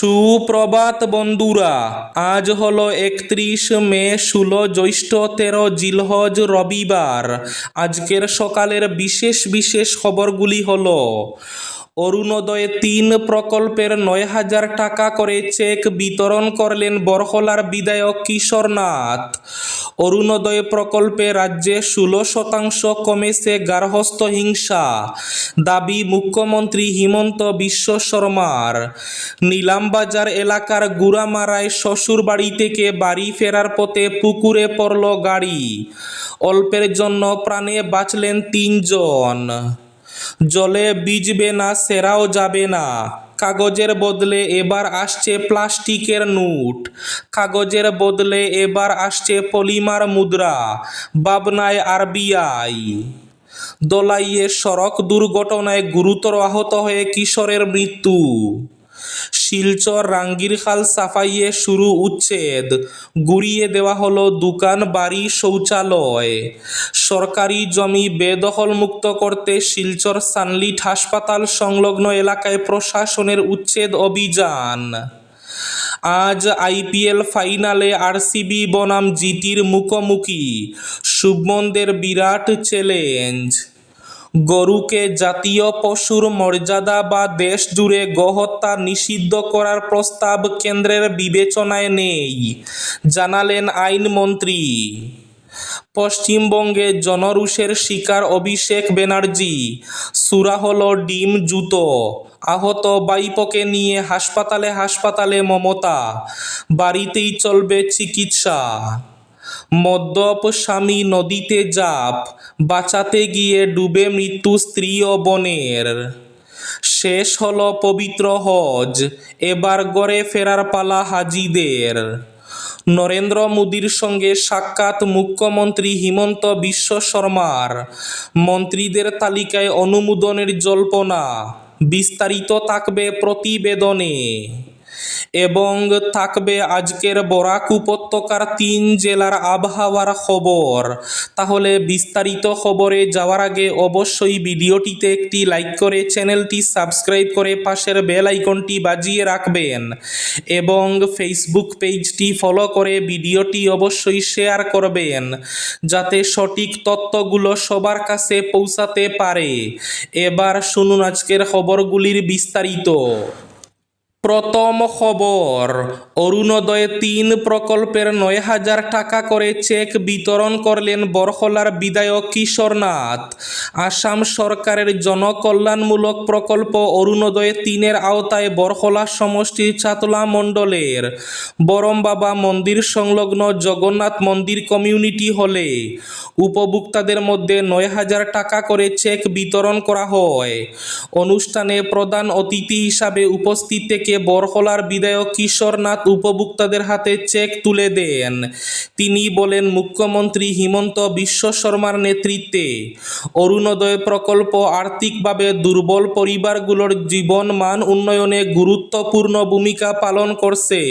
সুপ্রভাত বন্ধুরা, আজ হলো 31 মে, 16 জ্যৈষ্ঠ, 13 জিলহজ, রবিবার। আজকের সকালের বিশেষ বিশেষ খবরগুলি হলো: অরুণোদয় 3 প্রকল্পের 9,000 টাকা করে চেক বিতরণ করলেন বরহলার বিধায়ক কিশোরনাথ। অরুণোদয় প্রকল্পে রাজ্যে 16% কমেছে গার্হস্থ্য হিংসা, দাবি মুখ্যমন্ত্রী হিমন্ত বিশ্ব শর্মার। নিলামবাজার এলাকার গুড়ামারায় শ্বশুরবাড়ি থেকে বাড়ি ফেরার পথে পুকুরে পড়ল গাড়ি, অল্পের জন্য প্রাণে বাঁচলেন 3 জন। জলে ভিজবে না, সেরাও যাবে না, কাগজের বদলে এবার আসছে প্লাস্টিকের নোট। কাগজের বদলে এবার আসছে পলিমার মুদ্রা, ভাবনায় RBI। দলাইয়ে সড়ক দুর্ঘটনায় গুরুতর আহত হয়ে কিশোরের মৃত্যু। শিলচর রাঙ্গিরখাল সাফাইয়ে শুরু উচ্ছেদ, গুড়িয়ে দেওয়া হলো দোকান, বাড়ি, শৌচালয়। সরকারি জমি বেদখলমুক্ত করতে শিলচর সানলিট হাসপাতাল সংলগ্ন এলাকায় প্রশাসনের উচ্ছেদ অভিযান। আজ IPL ফাইনালে RCB বনাম GTর মুখোমুখি, শুভমনদের বিরাট চ্যালেঞ্জ। গরুকে জাতীয় পশুর মর্যাদা বা দেশ জুড়ে গোহত্যা নিষিদ্ধ করার প্রস্তাব কেন্দ্রের বিবেচনায় নেই, জানালেন আইনমন্ত্রী। পশ্চিমবঙ্গে জনরোষের শিকার অভিষেক ব্যানার্জি, সুরা হলো ডিম জুতো। আহত ভাইপোকে নিয়ে হাসপাতালে মমতা, বাড়িতেই চলবে চিকিৎসা। মদ্যপ স্বামী নদীতে ঝাঁপ, বাঁচাতে গিয়ে ডুবে মৃত্যু স্ত্রী ও বোনের। শেষ হলো পবিত্র হজ, এবার ঘরে ফেরার পালা হাজিদের। নরেন্দ্র মোদীর সঙ্গে সাক্ষাৎ মুখ্যমন্ত্রী হিমন্ত বিশ্ব শর্মার, মন্ত্রীদের তালিকায় অনুমোদনের জল্পনা। বিস্তারিত থাকবে প্রতিবেদনে। এবং থাকবে আজকের বরাক উপত্যকার 3 জেলার আবহাওয়ার খবর। তাহলে বিস্তারিত খবরে যাওয়ার আগে অবশ্যই ভিডিওটিতে একটি লাইক করে চ্যানেলটি সাবস্ক্রাইব করে পাশের বেল আইকনটি বাজিয়ে রাখবেন এবং ফেসবুক পেজটি ফলো করে ভিডিওটি অবশ্যই শেয়ার করবেন, যাতে সঠিক তথ্যগুলো সবার কাছে পৌঁছাতে পারে। এবার শুনুন আজকের খবরগুলির বিস্তারিত। প্রথম খবর, অরুণোদয় 3 প্রকল্পের 9,000 টাকা করে চেক বিতরণ করলেন বরহলার বিধায়ক কিশোরনাথ। আসাম সরকারের জনকল্যাণমূলক প্রকল্প অরুণোদয় 3-এর আওতায় বরহলা সমষ্টির চাতলা মণ্ডলের বরমবাবা মন্দির সংলগ্ন জগন্নাথ মন্দির কমিউনিটি হলে উপভোক্তাদের মধ্যে 9,000 টাকা করে চেক বিতরণ করা হয়। অনুষ্ঠানে প্রধান অতিথি হিসাবে উপস্থিত থেকে বরহলার বিধায়ক কিশোরনাথ উপভোক্তাদের হাতে চেক তুলে দেন। তিনি বলেন, মুখ্যমন্ত্রী হিমন্ত বিশ্ব শর্মার নেতৃত্বে অরুণোদয় প্রকল্প আর্থিকভাবে দুর্বল পরিবারগুলোর জীবন মান উন্নয়নে গুরুত্বপূর্ণ ভূমিকা পালন করছে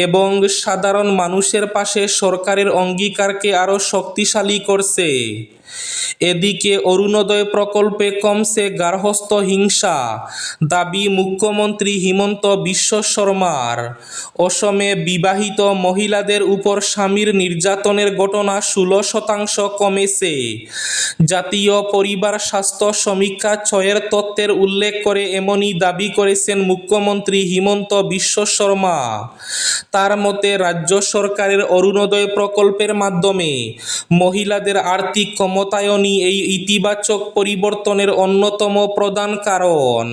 এবং সাধারণ মানুষের পাশে সরকারের অঙ্গীকারকে আরও শক্তিশালী করছে। এদিকে অরুণোদয় প্রকল্পে কমছে গার্হস্থ্য হিংসা, দাবি মুখ্যমন্ত্রী হিমন্ত বিশ্ব শর্মার। অসমে বিবাহিত মহিলাদের উপর স্বামীর নির্যাতনের ঘটনা 16% কমেছে। জাতীয় পরিবার স্বাস্থ্য সমীক্ষা 6-এর তথ্যের উল্লেখ করে এমনই দাবি করেছেন মুখ্যমন্ত্রী হিমন্ত বিশ্ব শর্মা। তার মতে, রাজ্য সরকারের অরুণোদয় প্রকল্পের মাধ্যমে মহিলাদের আর্থিক ক্ষমতায়নই এই ইতিবাচক পরিবর্তনের অন্যতম প্রধান কারণ।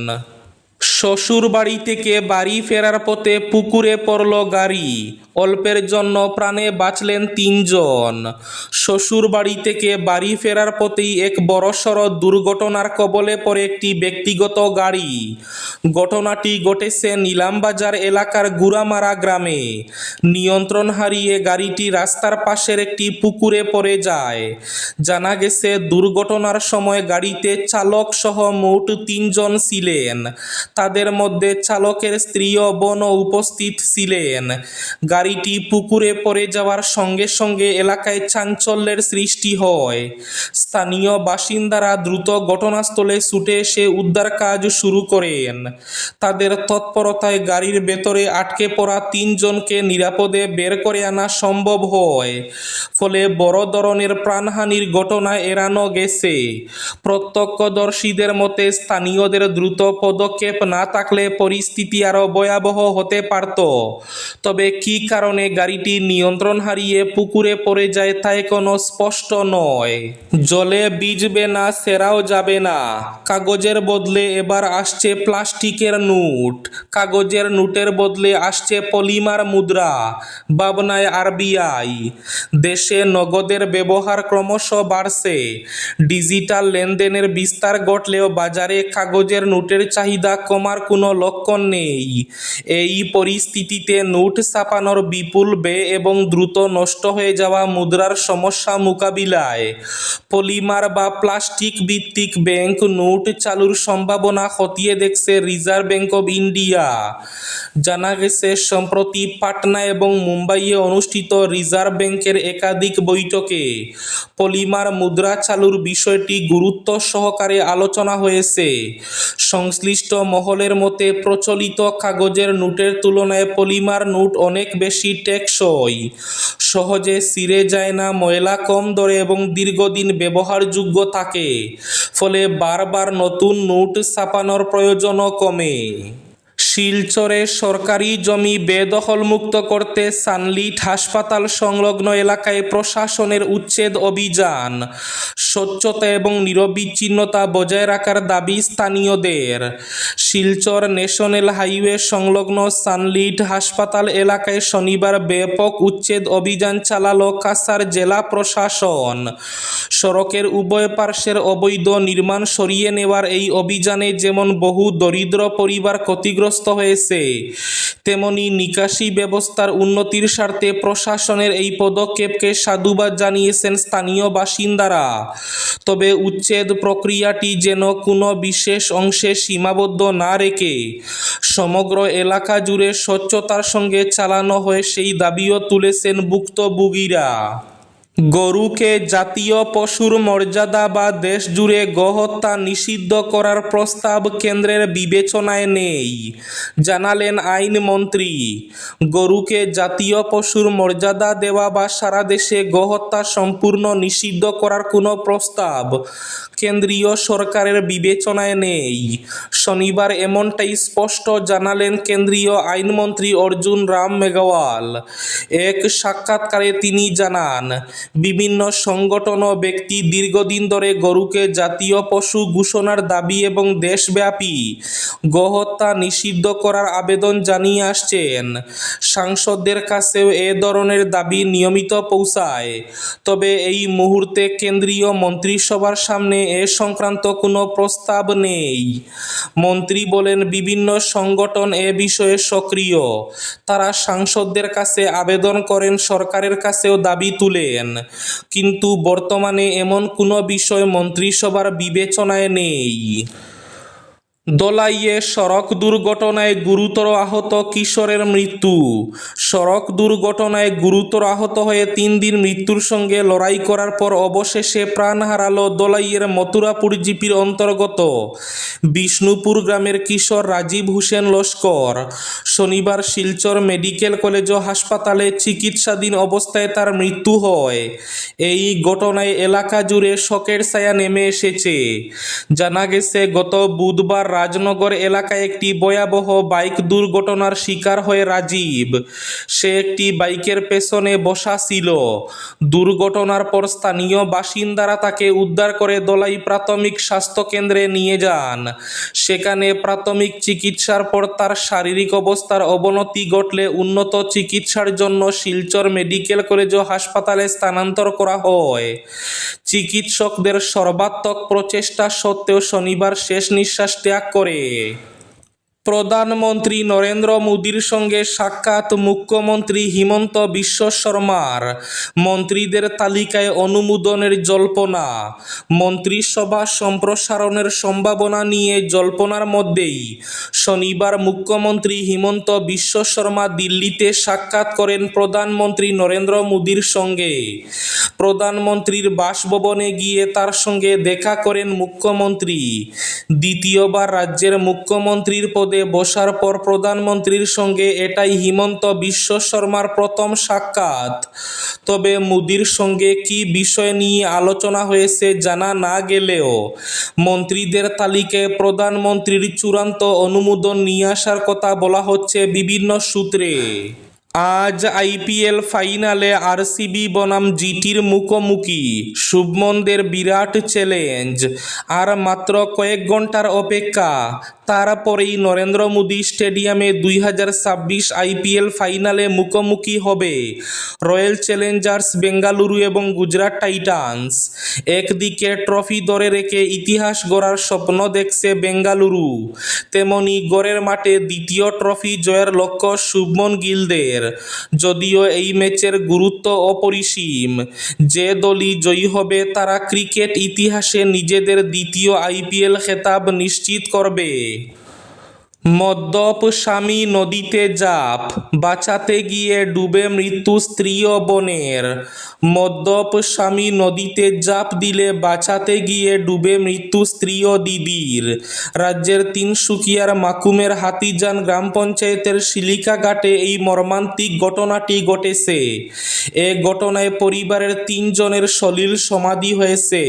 শ্বশুর বাড়ি থেকে বাড়ি ফেরার পথে পুকুরে পড়ল গাড়ি, অল্পের জন্য প্রাণে বাঁচলেন 3 জন। শ্বশুর বাড়ি থেকে বাড়ি ফেরার পথেই এক বড়সড় দুর্ঘটনার কবলে পড়ে একটি ব্যক্তিগত গাড়ি। ঘটনাটি ঘটেছে নিলামবাজার এলাকার গুড়ামারা গ্রামে। নিয়ন্ত্রণ হারিয়ে গাড়িটি রাস্তার পাশের একটি পুকুরে পড়ে যায়। জানা গেছে, দুর্ঘটনার সময় গাড়িতে চালক সহ মোট 3 জন ছিলেন। তাদের মধ্যে চালকের স্ত্রীও বোনও উপস্থিত ছিলেন। গাড়িটি পুকুরে পড়ে যাওয়ার সঙ্গে সঙ্গে এলাকায় চাঞ্চল্যের সৃষ্টি হয়। স্থানীয় বাসিন্দারা দ্রুত ঘটনাস্থলে ছুটে এসে উদ্ধার কাজ শুরু করেন। তাদের তৎপরতায় গাড়ির ভেতরে আটকে পড়া 3 জনকে নিরাপদে বের করে আনা সম্ভব হয়। ফলে বড় ধরনের প্রাণহানির ঘটনা এড়ানো গেছে। প্রত্যক্ষদর্শীদের মতে স্থানীয়দের দ্রুত পদক্ষেপ না থাকলে পরিস্থিতি আরও ভয়াবহ হতে পারত। তবে কী কারণে গাড়িটি নিয়ন্ত্রণ হারিয়ে পুকুরে পড়ে যায় তা এখনো স্পষ্ট নয়। জলে ভিজবে না, সেরাও যাবে না। কাগজের বদলে এবার আসছে প্লাস্টিকের নোট। কাগজের নোটের বদলে আসছে পলিমার মুদ্রা, ভাবনায় আরবিআই। দেশে নগদের ব্যবহার ক্রমশ বাড়ছে। ডিজিটাল লেনদেনের বিস্তার ঘটলেও বাজারে কাগজের নোটের চাহিদা কমার কোনো লক্ষণ নেই। এই পরিস্থিতিতে নোট ছাপানোর বিপুল ব্যয় এবং দ্রুত নষ্ট হয়ে যাওয়া মুদ্রার সমস্যা মোকাবিলায় পলিমার বা প্লাস্টিক ভিত্তিক ব্যাংক নোট চালুর সম্ভাবনা খতিয়ে দেখছে রিজার্ভ ব্যাংক অব ইন্ডিয়া। জানা গেছে, সম্প্রতি পাটনা এবং মুম্বাইয়ে অনুষ্ঠিত রিজার্ভ ব্যাংকের একাধিক বৈঠকে পলিমার মুদ্রা চালুর বিষয়টি গুরুত্ব সহকারে আলোচনা হয়েছে। সংশ্লিষ্ট মহলের মতে প্রচলিত কাগজের নোটের তুলনায় পলিমার নোট অনেক বেশি টেকসই, সহজে ছিঁড়ে যায় না, ময়লা কম ধরে এবং দীর্ঘদিন ব্যবহারযোগ্য থাকে। ফলে বারবার নতুন নোট ছাপানোর প্রয়োজনও কমে। শিলচরে সরকারি জমি বেদখলমুক্ত করতে সানলিট হাসপাতাল সংলগ্ন এলাকায় প্রশাসনের উচ্ছেদ অভিযান। স্বচ্ছতা এবং নিরবিচ্ছিন্নতা বজায় রাখার দাবি স্থানীয়দের। শিলচর ন্যাশনাল হাইওয়ে সংলগ্ন সানলিট হাসপাতাল এলাকায় শনিবার ব্যাপক উচ্ছেদ অভিযান চালালো কাছাড় জেলা প্রশাসন। সড়কের উভয় পার্শ্বের অবৈধ নির্মাণ সরিয়ে নেওয়ার এই অভিযানে যেমন বহু দরিদ্র পরিবার ক্ষতিগ্রস্ত হয়েছে, তেমনি নিকাশি ব্যবস্থার উন্নতির স্বার্থে প্রশাসনের এই পদক্ষেপকে সাধুবাদ জানিয়েছেন স্থানীয় বাসিন্দারা। তবে উচ্ছেদ প্রক্রিয়াটি যেন কোনো বিশেষ অংশে সীমাবদ্ধ না রেখে সমগ্র এলাকা জুড়ে স্বচ্ছতার সঙ্গে চালানো হয় সেই দাবিও তুলেছেন ভুক্তভোগীরা। গরুকে জাতীয় পশুর মর্যাদা বা দেশজুড়ে গোহত্যা নিষিদ্ধ করার প্রস্তাব কেন্দ্রের বিবেচনায় নেই, জানালেন আইনমন্ত্রী। গরুকে জাতীয় পশুর মর্যাদা দেওয়া বা সারা দেশে গোহত্যা সম্পূর্ণ নিষিদ্ধ করার কোনো প্রস্তাব কেন্দ্রীয় সরকারের বিবেচনায় নেই। শনিবার এমনটাই স্পষ্ট জানালেন কেন্দ্রীয় আইনমন্ত্রী অর্জুন রাম মেঘওয়াল। এক সাক্ষাৎকারে তিনি জানান, বিভিন্ন সংগঠন ও ব্যক্তি দীর্ঘদিন ধরে গরুকে জাতীয় পশু ঘোষণার দাবি এবং দেশব্যাপী গোহত্যা নিষিদ্ধ করার আবেদন জানিয়ে আসছেন। সাংসদদের কাছেও এ ধরনের দাবি নিয়মিত পৌঁছায়। তবে এই মুহূর্তে কেন্দ্রীয় মন্ত্রিসভার সামনে এ সংক্রান্ত কোনো প্রস্তাব নেই। মন্ত্রী বলেন, বিভিন্ন সংগঠন এ বিষয়ে সক্রিয়। তারা সাংসদদের কাছে আবেদন করেন, সরকারের কাছেও দাবি তুলেন। কিন্তু বর্তমানে এমন কোনো বিষয় মন্ত্রিসভার বিবেচনায় নেই। দোলাইয়ে সড়ক দুর্ঘটনায় গুরুতর আহত কিশোরের মৃত্যু। সড়ক দুর্ঘটনায় গুরুতর আহত হয়ে 3 দিন মৃত্যুর সঙ্গে লড়াই করার পর অবশেষে প্রাণ হারালো দোলাইয়ের মথুরাপুর জিপির অন্তর্গত বিষ্ণুপুর গ্রামের কিশোর রাজীব হোসেন লস্কর। শনিবার শিলচর মেডিকেল কলেজ ও হাসপাতালে চিকিৎসাধীন অবস্থায় তার মৃত্যু হয়। এই ঘটনায় এলাকা জুড়ে শোকের ছায়া নেমে এসেছে। জানা গেছে, গত বুধবার রাজনগর এলাকায় একটি ভয়াবহ বাইক দুর্ঘটনার শিকার হয়ে রাজীব। সে একটি বাইকের পেছনে বসা ছিল। দুর্ঘটনার পর স্থানীয় বাসিন্দারা তাকে উদ্ধার করে দোলাই প্রাথমিক স্বাস্থ্য কেন্দ্রে নিয়ে যান। সেখানে প্রাথমিক চিকিৎসার পর তার শারীরিক অবস্থার অবনতি ঘটলে উন্নত চিকিৎসার জন্য শিলচর মেডিকেল কলেজ ও হাসপাতালে স্থানান্তর করা হয়। চিকিৎসকদের সর্বাত্মক প্রচেষ্টা সত্ত্বেও শনিবার শেষ নিঃশ্বাস ত্যাগ করে। প্রধানমন্ত্রী নরেন্দ্র মোদীর সঙ্গে সাক্ষাৎ মুখ্যমন্ত্রী হিমন্ত বিশ্ব শর্মার। মন্ত্রীদের তালিকায় অনুমোদনের জল্পনা। মন্ত্রিসভা সম্প্রসারণের সম্ভাবনা নিয়ে জল্পনার মধ্যেই শনিবার মুখ্যমন্ত্রী হিমন্ত বিশ্ব শর্মা দিল্লিতে সাক্ষাৎ করেন প্রধানমন্ত্রী নরেন্দ্র মোদীর সঙ্গে। প্রধানমন্ত্রীর বাসভবনে গিয়ে তার সঙ্গে দেখা করেন মুখ্যমন্ত্রী। দ্বিতীয়বার রাজ্যের মুখ্যমন্ত্রীর পদে বসার পর প্রধানমন্ত্রীর সঙ্গে এটাই হিমন্ত বিশ্ব শর্মার প্রথম সাক্ষাৎ। তবে মোদীর সঙ্গে কী বিষয় নিয়ে আলোচনা হয়েছে জানা না গেলেও মন্ত্রীদের তালিকায় প্রধানমন্ত্রীর চূড়ান্ত অনুমোদন নিয়ে আসার কথা বলা হচ্ছে বিভিন্ন সূত্রে। আজ আইপিএল ফাইনালে আরসিবি বনাম জিটির মুখোমুখি। শুভমনদের বিরাট চ্যালেঞ্জ। আর মাত্র কয়েক ঘন্টার অপেক্ষা, তারপরেই নরেন্দ্র মোদী স্টেডিয়ামে 2026 আইপিএল ফাইনালে মুখোমুখি হবে রয়্যাল চ্যালেঞ্জার্স বেঙ্গালুরু এবং গুজরাট টাইটান্স। একদিকে ট্রফি ধরে রেখে ইতিহাস গড়ার স্বপ্ন দেখছে বেঙ্গালুরু, তেমনি গড়ের মাঠে দ্বিতীয় ট্রফি জয়ের লক্ষ্য শুভমন গিলদের। যদিও এই ম্যাচের গুরুত্ব অপরিসীম। যে দলই জয়ী হবে তারা ক্রিকেট ইতিহাসে নিজেদের দ্বিতীয় আইপিএল খেতাব নিশ্চিত করবে। মদ্যপ স্বামী নদীতে ঝাঁপ, বাঁচাতে গিয়ে ডুবে মৃত্যু স্ত্রী ও বোনের। মদ্যপ স্বামী নদীতে ঝাঁপ দিলে বাঁচাতে গিয়ে ডুবে মৃত্যু স্ত্রী ও দিদির। রাজ্যের তিনসুকিয়ার মাকুমের হাতিজান গ্রাম পঞ্চায়েতের শিলিকা ঘাটে এই মর্মান্তিক ঘটনাটি ঘটেছে। এ ঘটনায় পরিবারের 3 জনের সলিল সমাধি হয়েছে।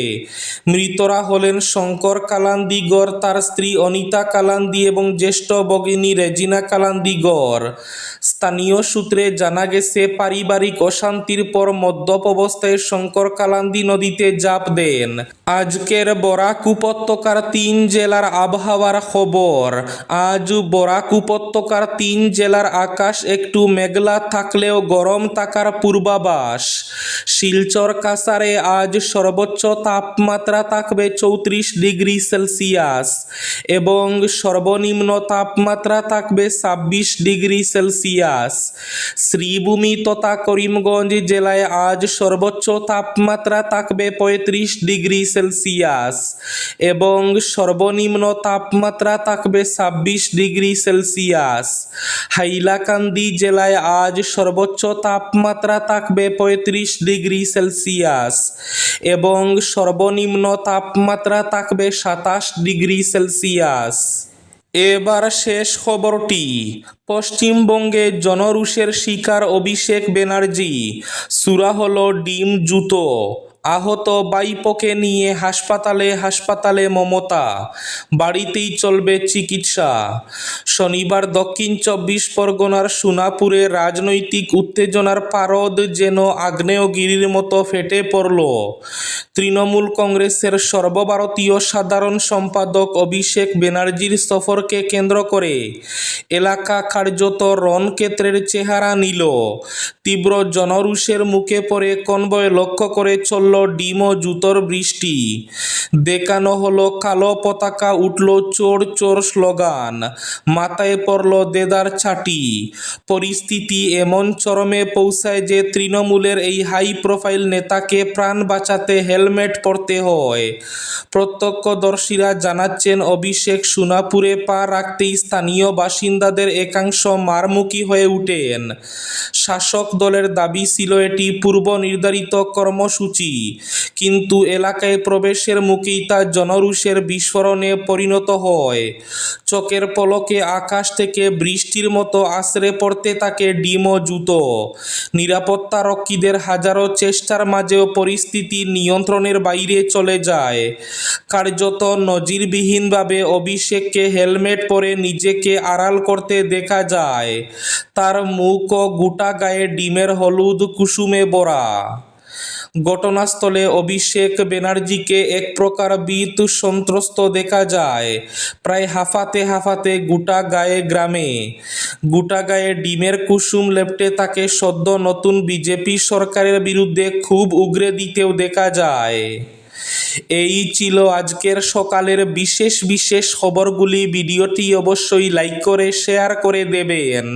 মৃতরা হলেন শঙ্কর কালান্দি গড়, তার স্ত্রী অনিতা কালান্দি এবং জ্যেষ্ঠ ভগিনী রেজিনা কালান্দি গড়। স্থানীয় সূত্রে জানা গেছে, পারিবারিক অশান্তির পর মদ্যপ অবস্থায় শঙ্কর কালান্দি নদীতে ঝাঁপ দেন। আজকের বরাক উপত্যকার 3 জেলার আবহাওয়ার খবর। আজ বরাক উপত্যকার 3 জেলার আকাশ একটু মেঘলা থাকলেও গরম থাকার পূর্বাভাস। শিলচর কাছাড়ে আজ সর্বোচ্চ তাপমাত্রা থাকবে 34 ডিগ্রি সেলসিয়াস এবং সর্বনিম্ন তাপমাত্রা থাকবে 26 ডিগ্রি সেলসিয়াস। শ্রীভূমি তথা করিমগঞ্জ জেলায় আজ সর্বোচ্চ তাপমাত্রা থাকবে 35 ডিগ্রি সেলসিয়াস এবং সর্বনিম্ন তাপমাত্রা থাকবে 26 ডিগ্রি সেলসিয়াস। হাইলাকান্দি জেলায় আজ সর্বোচ্চ তাপমাত্রা থাকবে 35 ডিগ্রি সেলসিয়াস এবং সর্বনিম্ন তাপমাত্রা থাকবে 27 ডিগ্রি সেলসিয়াস। এবার শেষ খবরটি। পশ্চিমবঙ্গে জনরোষের শিকার অভিষেক ব্যানার্জি। সুরা হলো ডিম জুতো। আহত ভাইপোকে নিয়ে হাসপাতালে মমতা। বাড়িতেই চলবে চিকিৎসা। শনিবার দক্ষিণ 24 পরগনার সোনাপুরে রাজনৈতিক উত্তেজনার পারদ যেন আগ্নেয়গিরির মতো ফেটে পড়ল। তৃণমূল কংগ্রেসের সর্বভারতীয় সাধারণ সম্পাদক অভিষেক ব্যানার্জির সফরকে কেন্দ্র করে এলাকা কার্যত রণক্ষেত্রের চেহারা নিল। তীব্র জনরোষের মুখে পড়ে কনভয় লক্ষ্য করে চলল ডিম ও জুতোর বৃষ্টি। দেখানো হলো কালো পতাকা, উঠল চোর চোর স্লোগান, মাথায় পড়ল দেদার ছাটি। পরিস্থিতি এমন চরমে পৌঁছায় যে তৃণমূলের এই হাই প্রোফাইল নেতাকে প্রাণ বাঁচাতে হেলমেট পরতে হয়। প্রত্যক্ষদর্শীরা জানাচ্ছেন, অভিষেক সোনাপুরে পা রাখতেই স্থানীয় বাসিন্দাদের একাংশ মারমুখী হয়ে উঠেন। শাসক দলের দাবি ছিল এটি পূর্ব নির্ধারিত কর্মসূচি, কিন্তু এলাকায় প্রবেশের মুখেই তা জনরোষের বিস্ফোরণে পরিণত হয়। চোখের পলকে আকাশ থেকে বৃষ্টির মতো আছড়ে পড়তে থাকে ডিম ও জুতো। নিরাপত্তারক্ষীদের হাজারো চেষ্টার মাঝেও পরিস্থিতি নিয়ন্ত্রণের বাইরে চলে যায়। কার্যত নজিরবিহীনভাবে অভিষেককে হেলমেট পরে নিজেকে আড়াল করতে দেখা যায়। তার মুখ ও গোটা গায়ে ডিমের হলুদ কুসুমে ভরা। ঘটনাস্থলে অভিষেক ব্যানার্জিকে এক প্রকার ভীত সন্ত্রস্ত দেখা যায়। প্রায় হাঁফাতে গোটা গায়ে ডিমের কুসুম লেপ্টে তাকে সদ্য নতুন বিজেপি সরকারের বিরুদ্ধে খুব উগরে দিতেও দেখা যায়। এই ছিল আজকের সকালের বিশেষ বিশেষ খবরগুলি। ভিডিওটি অবশ্যই লাইক করে শেয়ার করে দেবেন।